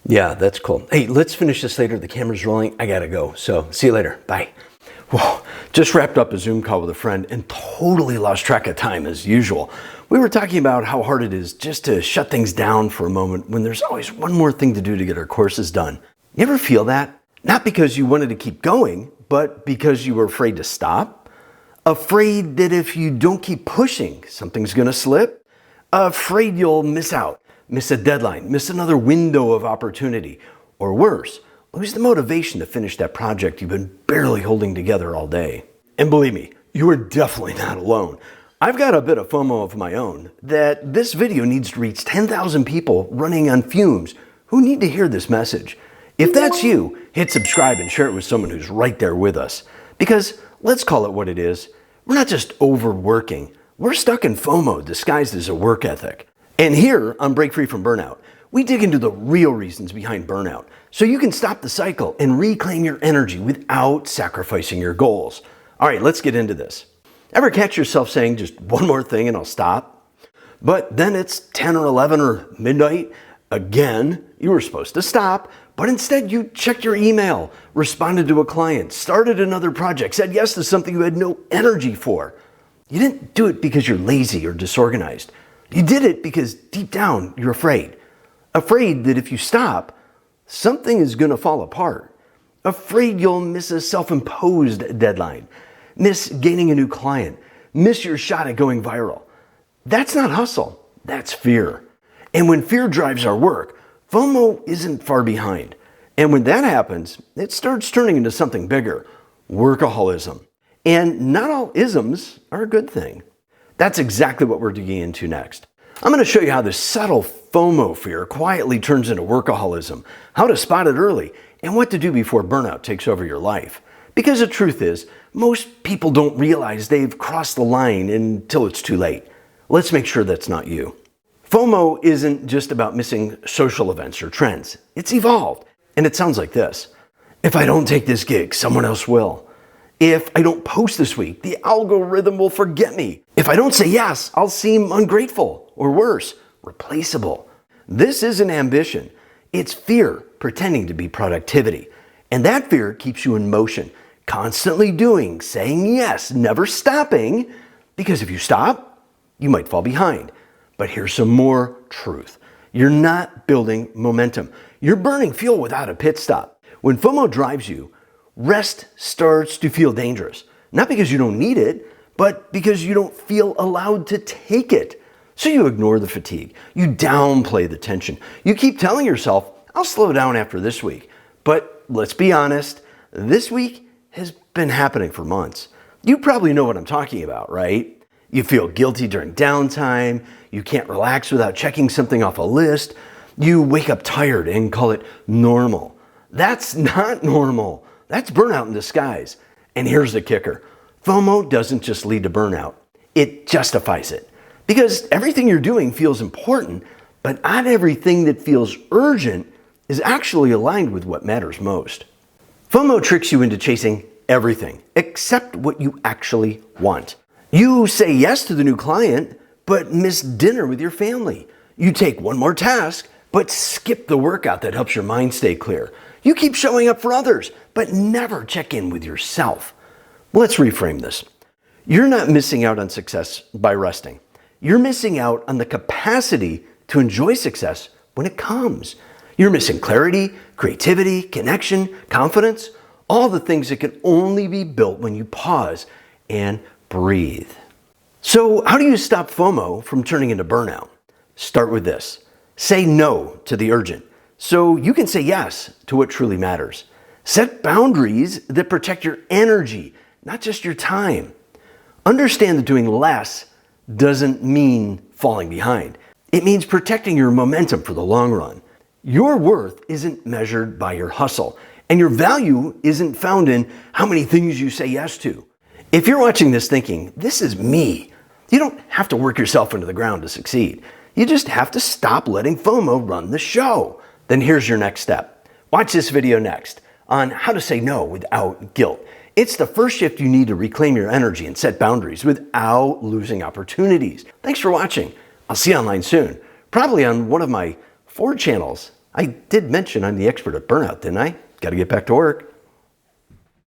Yeah, that's cool. Hey, let's finish this later. The camera's rolling. I gotta go. So see you later. Bye. Whoa, just wrapped up a Zoom call with a friend and totally lost track of time as usual. We were talking about how hard it is just to shut things down for a moment when there's always one more thing to do to get our courses done. You ever feel that? Not because you wanted to keep going, but because you were afraid to stop? Afraid that if you don't keep pushing, something's gonna slip? Afraid you'll miss out, miss a deadline, miss another window of opportunity, or worse, lose the motivation to finish that project you've been barely holding together all day. And believe me, you are definitely not alone. I've got a bit of FOMO of my own that this video needs to reach 10,000 people running on fumes who need to hear this message. If that's you, hit subscribe and share it with someone who's right there with us. Because let's call it what it is. We're not just overworking. We're stuck in FOMO disguised as a work ethic. And here on Break Free from Burnout, we dig into the real reasons behind burnout so you can stop the cycle and reclaim your energy without sacrificing your goals. All right, let's get into this. Ever catch yourself saying just one more thing and I'll stop? But then it's 10 or 11 or midnight. Again, you were supposed to stop, but instead you checked your email, responded to a client, started another project, said yes to something you had no energy for. You didn't do it because you're lazy or disorganized. You did it because deep down you're afraid. Afraid that if you stop, something is going to fall apart. Afraid you'll miss a self-imposed deadline, miss gaining a new client, miss your shot at going viral. That's not hustle, that's fear. And when fear drives our work, FOMO isn't far behind. And when that happens, it starts turning into something bigger, workaholism. And not all isms are a good thing. That's exactly what we're digging into next. I'm going to show you how this subtle FOMO fear quietly turns into workaholism, how to spot it early, and what to do before burnout takes over your life. Because the truth is, most people don't realize they've crossed the line until it's too late. Let's make sure that's not you. FOMO isn't just about missing social events or trends. It's evolved. And it sounds like this. If I don't take this gig, someone else will. If I don't post this week, the algorithm will forget me. If I don't say yes, I'll seem ungrateful, or worse, replaceable. This isn't ambition. It's fear pretending to be productivity. And that fear keeps you in motion, constantly doing, saying yes, never stopping, because if you stop, you might fall behind. But here's some more truth. You're not building momentum. You're burning fuel without a pit stop. When FOMO drives you, rest starts to feel dangerous. Not because you don't need it, but because you don't feel allowed to take it. So you ignore the fatigue. You downplay the tension. You keep telling yourself, I'll slow down after this week. But let's be honest, this week has been happening for months. You probably know what I'm talking about, right? You feel guilty during downtime. You can't relax without checking something off a list. You wake up tired and call it normal. That's not normal. That's burnout in disguise. And here's the kicker. FOMO doesn't just lead to burnout. It justifies it. Because everything you're doing feels important, but not everything that feels urgent is actually aligned with what matters most. FOMO tricks you into chasing everything except what you actually want. You say yes to the new client, but miss dinner with your family. You take one more task, but skip the workout that helps your mind stay clear. You keep showing up for others, but never check in with yourself. Let's reframe this. You're not missing out on success by resting. You're missing out on the capacity to enjoy success when it comes. You're missing clarity, creativity, connection, confidence, all the things that can only be built when you pause and breathe. So how do you stop FOMO from turning into burnout? Start with this. Say no to the urgent so you can say yes to what truly matters. Set boundaries that protect your energy, not just your time. Understand that doing less doesn't mean falling behind. It means protecting your momentum for the long run. Your worth isn't measured by your hustle, and your value isn't found in how many things you say yes to. If you're watching this thinking, this is me, you don't have to work yourself into the ground to succeed. You just have to stop letting FOMO run the show. Then here's your next step. Watch this video next on how to say no without guilt. It's the first shift you need to reclaim your energy and set boundaries without losing opportunities. Thanks for watching. I'll see you online soon, probably on one of my 4 channels I did mention I'm the expert at burnout, didn't I? Got to get back to work.